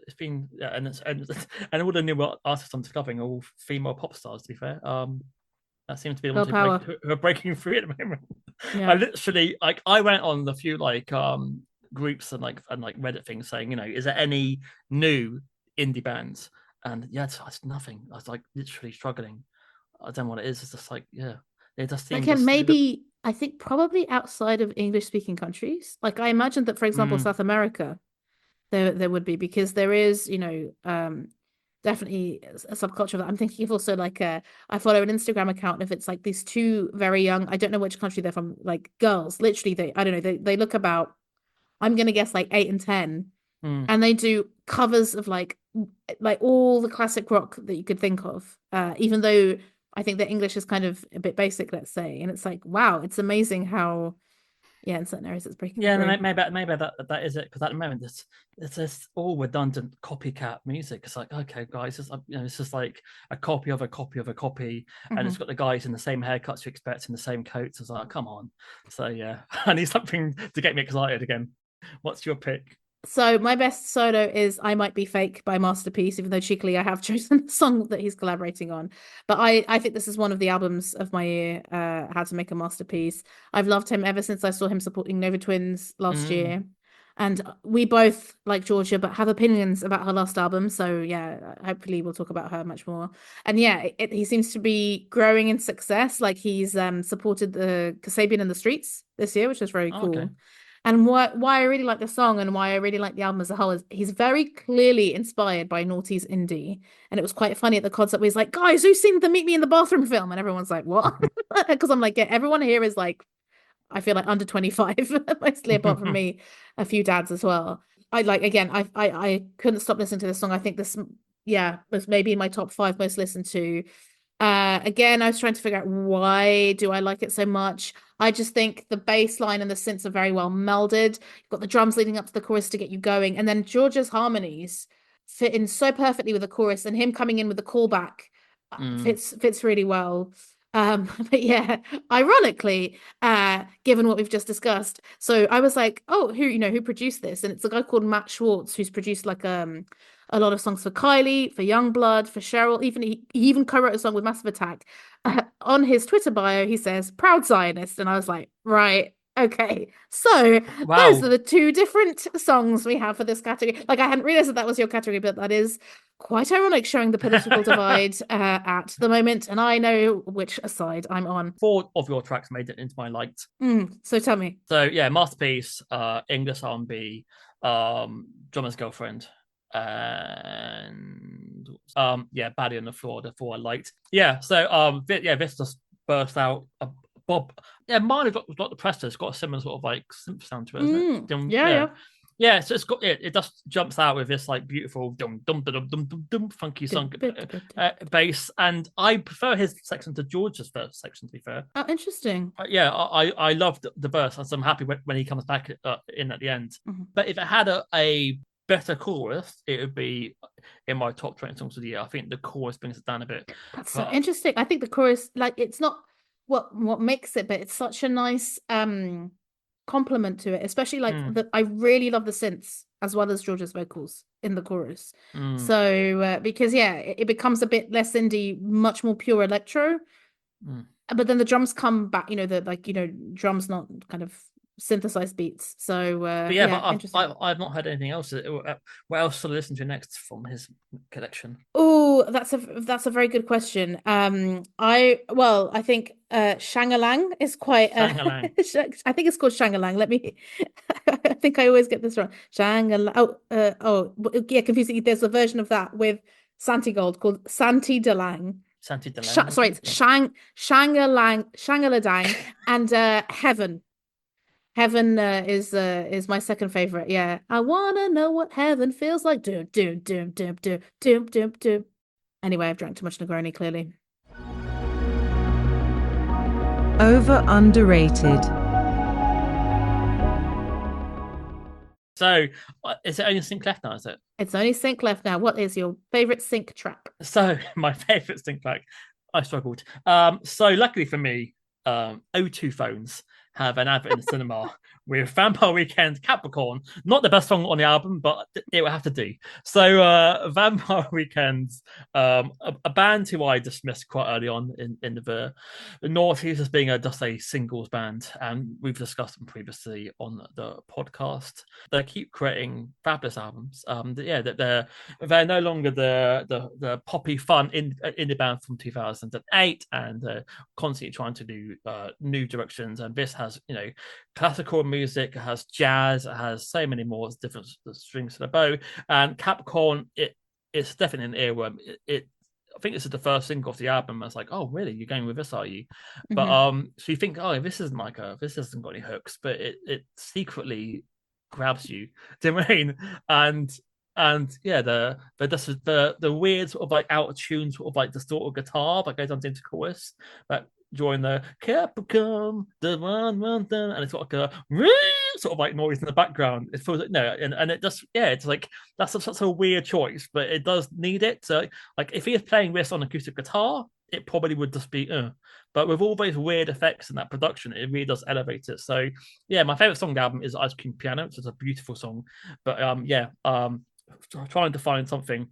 it's been, yeah, and all the new artists I'm discovering are all female pop stars. To be fair, that seems to be the Girl ones power. who are breaking free at the moment. I Yeah. literally, like, I went on a few like groups and like Reddit things saying, is there any new indie bands? And yeah, it's nothing. I was like literally struggling. I don't know what it is. It's just like, yeah, they just seem Again, just maybe I think probably outside of English speaking countries. Like I imagine that, for example, mm, South America, there would be because there is, definitely a subculture of that. I'm thinking of also like I follow an Instagram account if it's like these two very young, I don't know which country they're from, like girls. Literally, they I don't know, they look about, I'm gonna guess like 8 and 10, mm. and they do covers of like all the classic rock that you could think of. Even though I think the English is kind of a bit basic, let's say, and it's like wow, it's amazing how yeah, in certain areas it's breaking Yeah, through. maybe that is it because at the moment it's just all redundant copycat music. It's like, okay, guys, it's just like a copy of a copy of a copy, and it's Mhm. got the guys in the same haircuts you expect in the same coats. It's like, come on. So yeah, I need something to get me excited again. What's your pick? So my best solo is "I Might Be Fake" by Masterpiece, even though cheekily I have chosen the song that he's collaborating on. But I think this is one of the albums of my year, How to Make a Masterpiece. I've loved him ever since I saw him supporting Nova Twins last Mm. year. And we both like Georgia, but have opinions about her last album. So yeah, hopefully we'll talk about her much more. And yeah, he seems to be growing in success. Like he's supported the Kasabian in the Streets this year, which is very Oh, okay. cool. And why I really like the song and why I really like the album as a whole is he's very clearly inspired by Naughty's Indie. And it was quite funny at the concert where he's like, guys, who's seen the Meet Me in the Bathroom film? And everyone's like, what? Because I'm like, yeah, everyone here is like, I feel like under 25, mostly apart from me, a few dads as well. I like, again, I couldn't stop listening to this song. I think this, yeah, was maybe in my top five most listened to. Again, I was trying to figure out why do I like it so much. I just think the bass line and the synths are very well melded. You've got the drums leading up to the chorus to get you going, and then George's harmonies fit in so perfectly with the chorus, and him coming in with the callback Mm. fits really well. But yeah, ironically, given what we've just discussed, so I was like, oh, who produced this? And it's a guy called Matt Schwartz who's produced like a lot of songs for Kylie, for Youngblood, for Cheryl. Even he even co-wrote a song with Massive Attack. On his Twitter bio, he says "Proud Zionist," and I was like, right, okay. So those are Wow. the two different songs we have for this category. Like I hadn't realized that that was your category, but that is quite ironic, showing the political divide at the moment, and I know which side I'm on. Four of your tracks made it into my liked. So tell me. So yeah, Masterpiece, English R&B, Drummer's Girlfriend, and yeah, Baddie on the Floor, the four I liked. Yeah, so yeah, this just burst out. Bob, yeah, mine is not the Presto. It's got a similar sort of like synth sound to it, isn't it? Yeah, Yeah, yeah. yeah. So it's got it just jumps out with this like beautiful dum dum dum dum dum dum funky song bass, and I prefer his section to George's first section. To be fair, Oh, interesting. yeah, I loved the verse, and so I'm happy when he comes back in at the end. Mhm. But if it had a better chorus, it would be in my top 20 songs of the year. I think the chorus brings it down a bit. That's so But interesting. I think the chorus, like, it's not what makes it, but it's such a nice compliment to it, especially like mm, I really love the synths as well as George's vocals in the chorus. mm, So because yeah, it becomes a bit less indie, much more pure electro. mm. But then the drums come back, the like, drums, not kind of synthesized beats. So But yeah, but yeah, interesting. I've not heard anything else. What else to listen to next from his collection? Oh, that's a very good question. I think Shangalang is quite Shangalang. I think it's called Shangalang. Let me I think I always get this wrong. Shangalang. Yeah, confusing. There's a version of that with Santi Gold called Santi Delang. Santi Delang, Sorry, it's Shangala-Dang, and Heaven. Heaven is my second favorite. Yeah, I wanna know what heaven feels like. Doom, doom, doom, doom, doom, doom, doom, doom. Anyway, I've drank too much Negroni, clearly. Over underrated. So, is it only sync left now? Is it? It's only sync left now. What is your favorite sync track? So, my favorite sync track. I struggled. So luckily for me, O2 phones have an advert in the cinema with Vampire Weekend Capricorn. Not the best song on the album, but it will have to do. So Vampire Weekend, a band who I dismissed quite early on in the Northeast as being just a singles band, and we've discussed them previously on the podcast. They keep creating fabulous albums. They're no longer the poppy fun indie band from 2008, and constantly trying to do new directions. And this has, classical music, it has jazz, it has so many more different strings to the bow. And Capricorn, it's definitely an earworm. I think this is the first single off the album. I was like, oh, really? You're going with this, are you? But so you think, oh, this isn't this hasn't got any hooks, but it secretly grabs you. Do you know what I mean? And yeah, the weird sort of like out of tune sort of like distorted guitar that goes on into chorus, that during the Capricorn, the one, and it's got like a sort of like noise in the background. It feels like and it just it's like that's such a weird choice, but it does need it. So like if he is playing this on acoustic guitar, it probably would just be but with all those weird effects in that production, it really does elevate it. So yeah, my favorite song on the album is Ice Cream Piano, which is a beautiful song. But trying to find something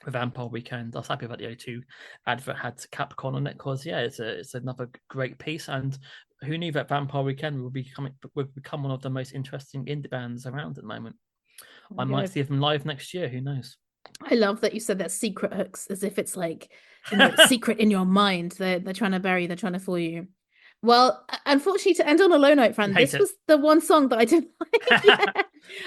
with Vampire Weekend. I was happy about the O2 advert had Capricorn on it because it's another great piece. And who knew that Vampire Weekend would become one of the most interesting indie bands around at the moment. I might see them live next year. Who knows? I love that you said that secret hooks, as if it's like secret in your mind. They're trying to bury, they're trying to fool you. Well, unfortunately, to end on a low note, Fran, this was the one song that I didn't like.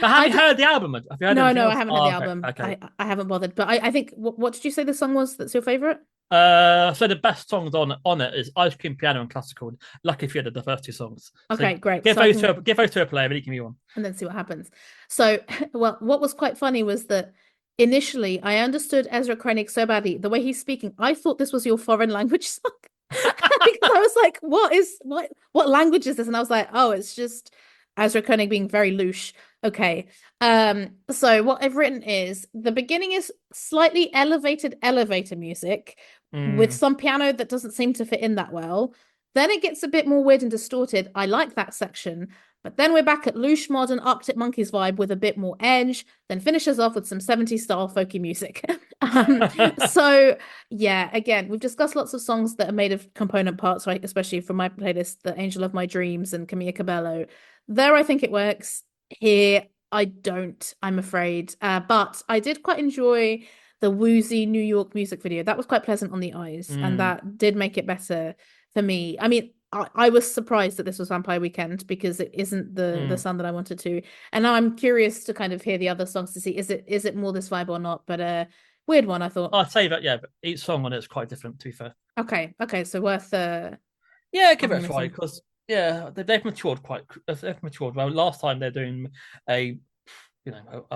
But have you heard the album? Have you heard no, I haven't heard the album. Okay. I haven't bothered. But I think, what did you say the song was that's your favorite? So the best songs on it is Ice Cream Piano and Classical. Lucky if you had the first two songs. Okay, so great. Give those to a play, and you give me one. And then see what happens. So, well, what was quite funny was that initially I understood Ezra Koenig so badly. The way he's speaking, I thought this was your foreign language song. Because I was like, what language is this? And I was like, oh, it's just Ezra Koenig being very louche. Okay. So what I've written is the beginning is slightly elevated elevator music with some piano that doesn't seem to fit in that well. Then it gets a bit more weird and distorted. I like that section. But then we're back at louche modern Arctic Monkeys vibe with a bit more edge, then finishes off with some 70s style folky music. So yeah, again, we've discussed lots of songs that are made of component parts, right? Especially from my playlist, The Angel of My Dreams and Camilla Cabello. There, I think it works. Here, I don't, I'm afraid. But I did quite enjoy the woozy New York music video. That was quite pleasant on the eyes, and that did make it better for me. I mean, I was surprised that this was Vampire Weekend because it isn't the sound that I wanted to. And now I'm curious to kind of hear the other songs to see is it more this vibe or not. But weird one, I thought. I'd say that, yeah, but each song on it is quite different, to be fair. Okay, so worth give it a try because they've matured well. Last time they're doing a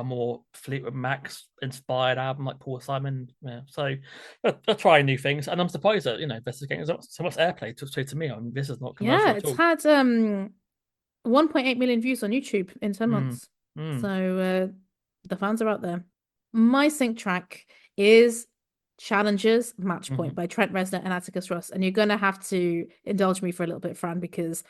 more Fleetwood Mac inspired album like Paul Simon. Yeah, so they're trying new things, and I'm surprised that this is getting so much airplay. To me, I mean, this is not commercial at all. It's had 1.8 million views on YouTube in 10 months. So the fans are out there. My sync track is Challengers Match Point by Trent Reznor and Atticus Ross, and you're gonna have to indulge me for a little bit, Fran, because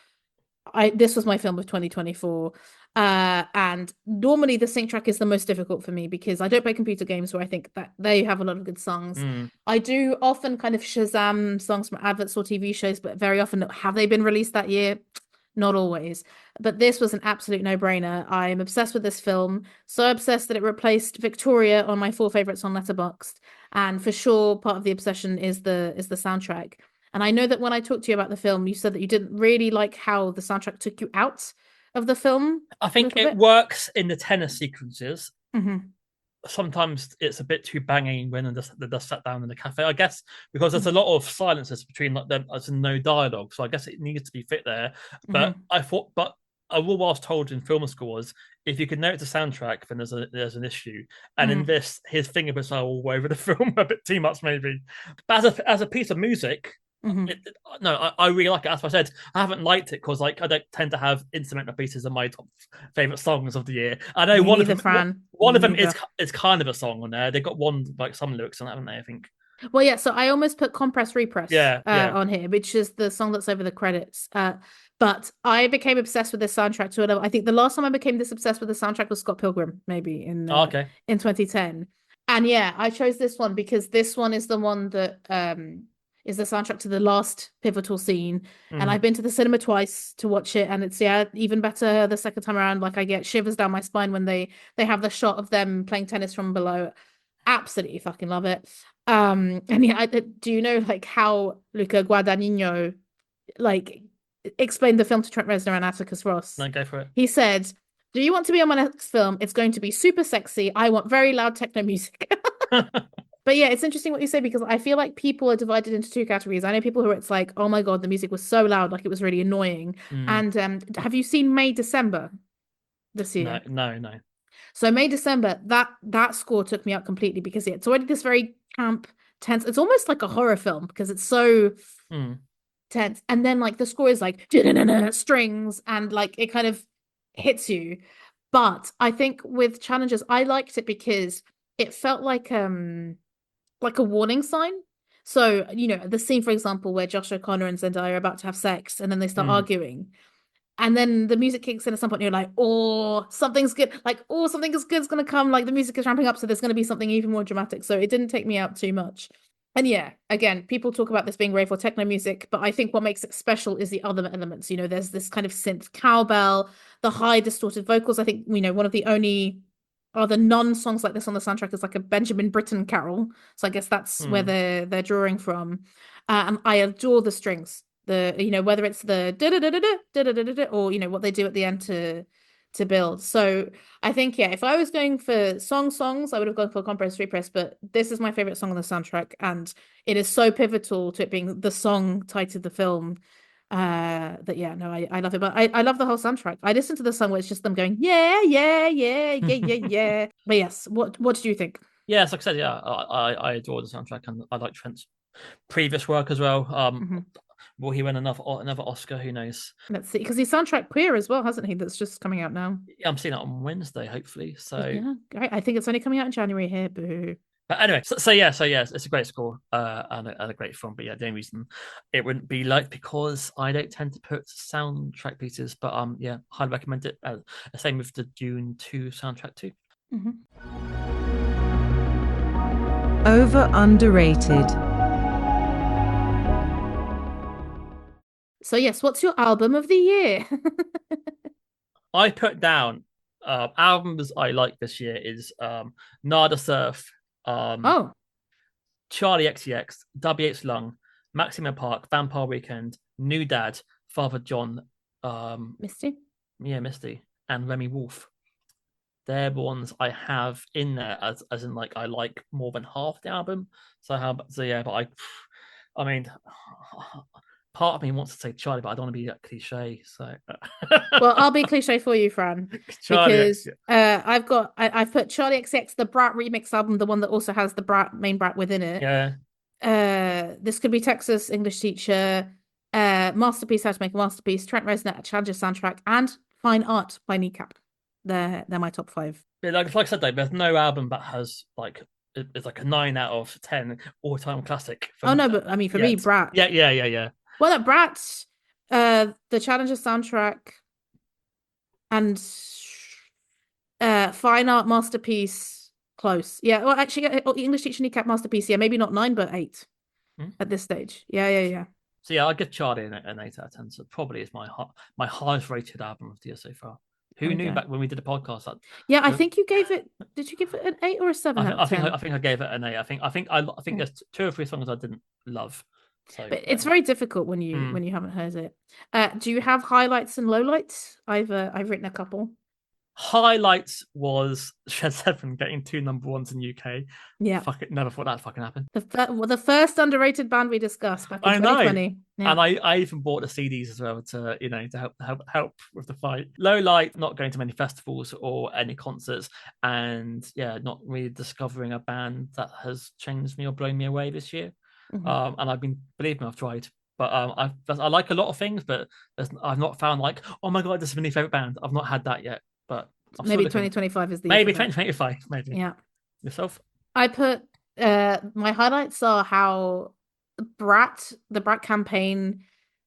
this was my film of 2024. And normally the sync track is the most difficult for me because I don't play computer games where I think that they have a lot of good songs. I do often kind of Shazam songs from adverts or TV shows, but very often have they been released that year? Not always. But this was an absolute no-brainer. I'm obsessed with this film, so obsessed that it replaced Victoria on my 4 favorites on Letterboxd. And for sure, part of the obsession is the soundtrack. And I know that when I talked to you about the film, you said that you didn't really like how the soundtrack took you out of the film. I think it works in the tenor sequences. sometimes it's a bit too banging when they just sat down in the cafe. I guess because there's a Mhm. lot of silences between like them, as in no dialogue. So I guess it needs to be fit there. But Mhm. but a rule I was told in film school was if you can note the soundtrack, then there's an issue. And in Mhm. this, his fingerprints are all over the film a bit too much, maybe. But as a piece of music, Mhm. no, I really like it. As I said, I haven't liked it because like I don't tend to have instrumental pieces of my top favorite songs of the year. I know Me neither, Fran. one Me of them neither. is kind of a song on there. They got one like some lyrics on that, haven't they? I think. Well, yeah, so I almost put Compress Repress Yeah. on here, which is the song that's over the credits. But I became obsessed with this soundtrack to another. I think the last time I became this obsessed with the soundtrack was Scott Pilgrim, maybe Oh, okay. in 2010. And yeah, I chose this one because this one is the one that is the soundtrack to the last pivotal scene. And Mm. I've been to the cinema twice to watch it, and it's even better the second time around. Like I get shivers down my spine when they have the shot of them playing tennis from below. Absolutely fucking love it. And yeah, do you know like how Luca Guadagnino like explained the film to Trent Reznor and Atticus Ross? No, go for He said, "Do you want to be on my next film? It's going to be super sexy. I want very loud techno music." it. But yeah, it's interesting what you say because I feel like people are divided into two categories. I know people who are, it's like, oh my God, the music was so loud, like it was really annoying. Mm. And have you seen May December this No, year? no, no. So May December, that score took me out completely because it's already this very camp, tense. It's almost like a horror film because it's so Mm. tense. And then like the score is like strings and like it kind of hits you. But I think with challenges, I liked it because it felt like a warning sign. So, the scene, for example, where Josh O'Connor and Zendaya are about to have sex and then they start Mm. arguing. And then the music kicks in at some point, and you're like, oh, something's good. Like, oh, something is good is going to come. Like, the music is ramping up, so there's going to be something even more dramatic. So it didn't take me out too much. And yeah, again, people talk about this being rave or techno music, but I think what makes it special is the other elements. There's this kind of synth cowbell, the high distorted vocals. I think, one of the only other non-songs like this on the soundtrack is like a Benjamin Britten carol. So I guess that's where Mm. they're drawing from. And I adore the strings. Whether it's the da da da da da da da da da or what they do at the end to build. So I think yeah, if I was going for songs, I would have gone for Compress Repress, but this is my favorite song on the soundtrack, and it is so pivotal to it being the song tied to the film. That yeah, no, I love it, but I love the whole soundtrack. I listen to the song where it's just them going yeah. But yes, what did you think? Yes, like I said, yeah, I adore the soundtrack and I like Trent's previous work as well. Mhm. Will he win another Oscar? Who knows? Let's see, because he's soundtrack queer as well, hasn't he? That's just coming out now. Yeah, I'm seeing that on Wednesday, hopefully. So, Yeah, great. I think it's only coming out in January here. Boo. but anyway, so yeah, it's a great score and a great film. But yeah, the only reason it wouldn't be like because I don't tend to put soundtrack pieces, but yeah, highly recommend it. Same with the Dune 2 soundtrack too. Mhm. Over underrated. So yes, what's your album of the year? I put down albums I like this year is Nada Surf, um, Oh, Charlie XCX, WH Lung, Maximo Park, Vampire Weekend, New Dad, Father John, um, Misty. yeah, Misty, and Remy Wolf. They're the ones I have in there as in like I like more than half the album. So yeah, but I mean, part of me wants to say Charlie, but I don't want to be that cliche. So Well, I'll be cliche for you, Fran, Charlie X, because I've put Charlie XX, the Brat remix album, the one that also has the main Brat within it. yeah. This Could Be Texas, English Teacher, Masterpiece, How to Make a Masterpiece, Trent Reznor, a Challenger soundtrack, and Fine Art by Kneecap. They're my top five. Yeah, like I said, though, there's no album that has like it's like a 9 out of 10 all-time classic Oh from no, but I mean for me, yet. Brat. Yeah. Well, that Brat, the Challenger soundtrack, and Fine Art Masterpiece, close. Yeah, well, actually, English Teacher Kneecap Masterpiece. Yeah, maybe not 9, but 8 Hmm? at this stage. Yeah. So yeah, I'll give Charlie an 8 out of 10. So probably is my highest rated album of the year so far. There Who we knew go. back when we did the podcast that Yeah, I think you gave it. Did you give it an 8 or a 7 out of I 10? think I gave it an 8. I think Yeah. there's 2 or 3 songs I didn't love. So But it's very difficult when you mm. haven't heard it. Do you have highlights and lowlights? I've written a couple. Highlights was Shed Seven getting two number ones in the UK. Yeah. Fuck it, never thought that fucking happened. The first underrated band we discussed back in I know. 2020. Yeah. And I even bought the CDs as well to to help with the fight. Low light, not going to many festivals or any concerts, and yeah, not really discovering a band that has changed me or blown me away this year. Mhm. And believe me, I've tried, but I like a lot of things, but I've not found like, oh my god, this is my new favorite band. I've not had that yet, but I'm still Maybe looking. 2025 is the year for Maybe that. 2025, maybe. Yeah. Yourself? I put my highlights are how the Brat campaign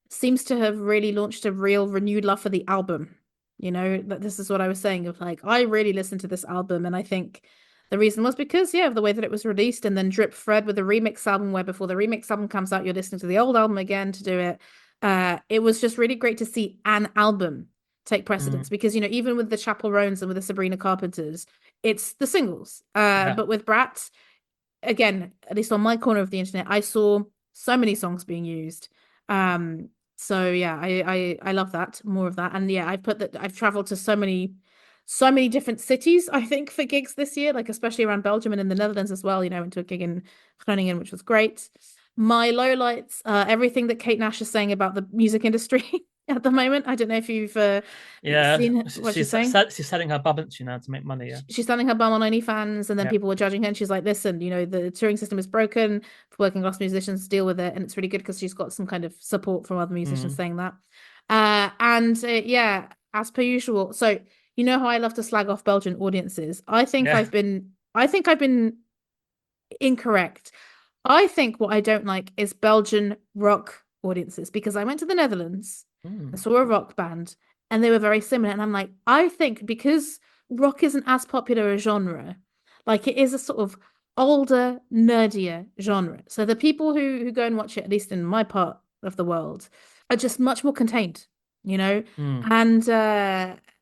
seems to have really launched a real renewed love for the album. You know, that this is what I was saying of like, I really listened to this album, and I think the reason was because, yeah, of the way that it was released, and then Drip Fred with the remix album, where before the remix album comes out, you're listening to the old album again to do it. It was just really great to see an album take precedence Mm, because, you know, even with the Chapel Roans and with the Sabrina Carpenters, it's the singles. yeah. But with Brat, again, at least on my corner of the internet, I saw so many songs being used. Um, so yeah, I love that, more of that. And yeah, I've put that I've traveled to so many different cities, I think, for gigs this year, like especially around Belgium and in the Netherlands as well. You know, I went to a gig in Groningen, which was great. My lowlights, everything that Kate Nash is saying about the music industry at the moment. I don't know if you've Yeah, seen what she's saying. she's selling her bub, isn't she, now to make money. Yeah, She's selling her bum on OnlyFans, and then yeah. people were judging her, and she's like, listen, you know, the touring system is broken for working class musicians to deal with it, and it's really good because she's got some kind of support from other musicians Mm, saying that. Yeah, as per usual. So you know how I love to slag off Belgian audiences. yeah. I think I've been incorrect. I think what I don't like is Belgian rock audiences because I went to the Netherlands and Mm, saw a rock band and they were very similar. And I'm like, I think because rock isn't as popular a genre, like it is a sort of older, nerdier genre. So the people who go and watch it, at least in my part of the world, are just much more contained, you know? mm, And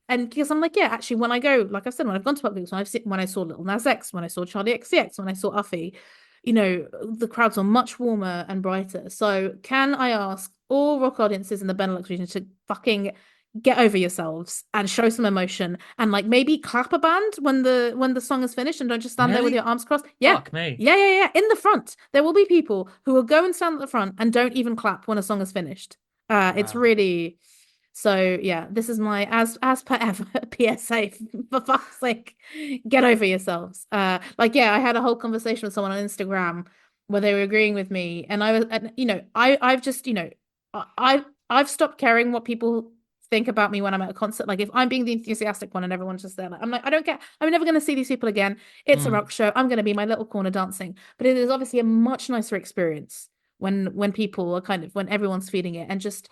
and because I'm like, yeah, actually, when I go, like I said, when I've gone to public, when I saw Little Nas X, when I saw Charlie XCX, when I saw Uffy, you know, the crowds are much warmer and brighter. So, can I ask all rock audiences in the Benelux region to fucking get over yourselves and show some emotion and like maybe clap a band when the song is finished and don't just stand there with really? your arms crossed? Yeah. Fuck me. Yeah. In the front. There will be people who will go and stand at the front and don't even clap when a song is finished. It's Wow. really so yeah, this is my as per ever PSA for fuck's sake, get over yourselves. Like yeah, I had a whole conversation with someone on Instagram where they were agreeing with me, and I was, and you know, I've just you know, I've stopped caring what people think about me when I'm at a concert. Like if I'm being the enthusiastic one and everyone's just there, like I'm like I don't care. I'm never going to see these people again. It's a Mm, rock show. I'm going to be in my little corner dancing, but it is obviously a much nicer experience when people are kind of when everyone's feeling it and just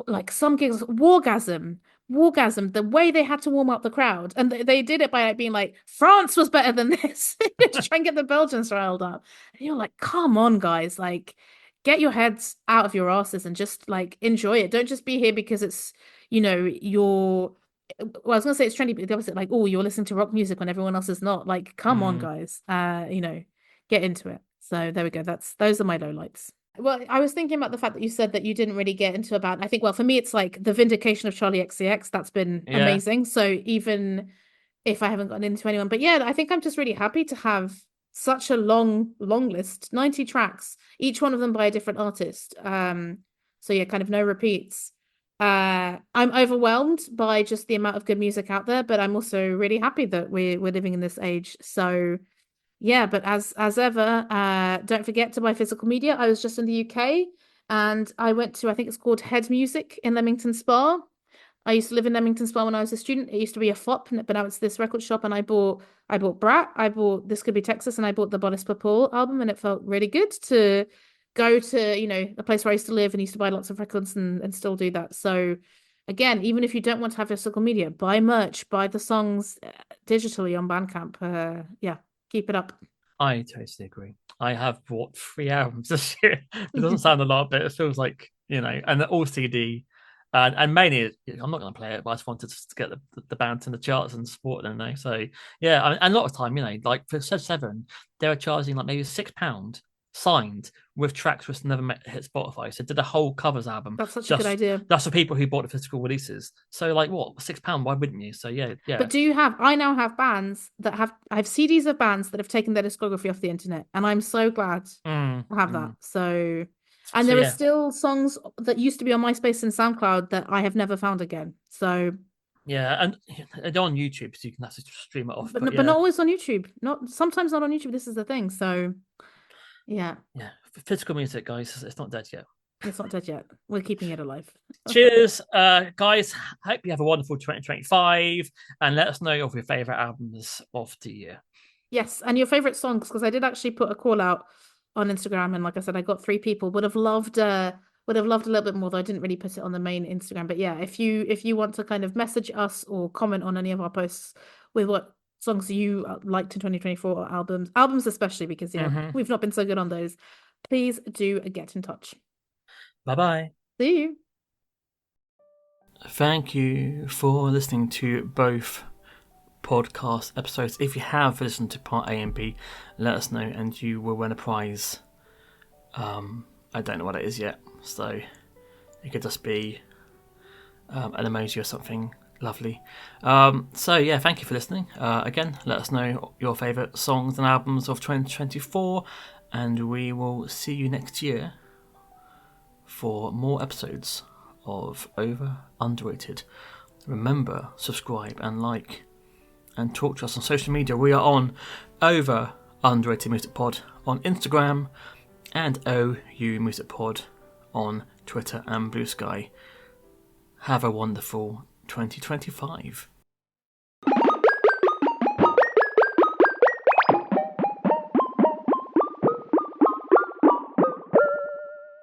like some gigs wargasm the way they had to warm up the crowd and they did it by like being like France was better than this to try and get the Belgians riled up and you're like come on guys like get your heads out of your asses and just like enjoy it, don't just be here because it's you know you're well, I was gonna say it's trendy but the opposite like oh you're listening to rock music when everyone else is not, like come on mm. guys, you know, get into it. So there we go, that's those are my lowlights. Well, I was thinking about the fact that you said that you didn't really get into a band. I think, well, for me, it's like the vindication of Charlie XCX. That's been Yeah. amazing. So even if I haven't gotten into anyone, but yeah, I think I'm just really happy to have such a long list, 90 tracks, each one of them by a different artist. So yeah, kind of no repeats. I'm overwhelmed by just the amount of good music out there, but I'm also really happy that we're living in this age. So yeah, but as ever, don't forget to buy physical media. I was just in the UK and I went to, I think it's called Head Music in Leamington Spa. I used to live in Leamington Spa when I was a student. It used to be a FOP, but now it's this record shop and I bought Brat, I bought This Could Be Texas, and I bought the Bodice Per Paul album, and it felt really good to go to, you know, a place where I used to live and used to buy lots of records and still do that. So again, even if you don't want to have physical media, buy merch, buy the songs digitally on Bandcamp. Yeah, keep it up. I totally agree. I have bought 3 albums this year. It doesn't sound a lot, but it feels like, and all CD. And mainly, I'm not going to play it, but I just wanted to get the band in the charts and support them. So, yeah, and a lot of time, like for Sev 7, they were charging like maybe £6 signed with tracks which never hit Spotify. So did a whole covers album. That's such a good idea. That's for people who bought the physical releases. So like what, £6? Why wouldn't you? So yeah. But I now have bands that I have CDs of bands that have taken their discography off the internet, and I'm so glad to have that. So, and there are still songs that used to be on MySpace and SoundCloud that I have never found again. So yeah, and they're on YouTube, so you can actually stream it off. But not always on YouTube. Sometimes not on YouTube. This is the thing. So, yeah. Yeah, physical music, guys. It's not dead yet. It's not dead yet. We're keeping it alive. Cheers, guys. Hope you have a wonderful 2025, and let us know of your favorite albums of the year. Yes, and your favorite songs, because I did actually put a call out on Instagram, and like I said, I got 3 people. Would have loved a little bit more, though I didn't really put it on the main Instagram. But yeah, if you want to kind of message us or comment on any of our posts with what songs you liked in 2024 or albums especially, because we've not been so good on those, please do get in touch. Bye See you. Thank you for listening to both podcast episodes. If you have listened to part A and B, let us know and you will win a prize. I don't know what it is yet, so it could just be an emoji or something lovely. So yeah, thank you for listening. Again, let us know your favourite songs and albums of 2024, and we will see you next year for more episodes of Over Underrated. Remember, subscribe and like, and talk to us on social media. We are on Over Underrated Music Pod on Instagram and OU Music Pod on Twitter and Blue Sky. Have a wonderful 2025.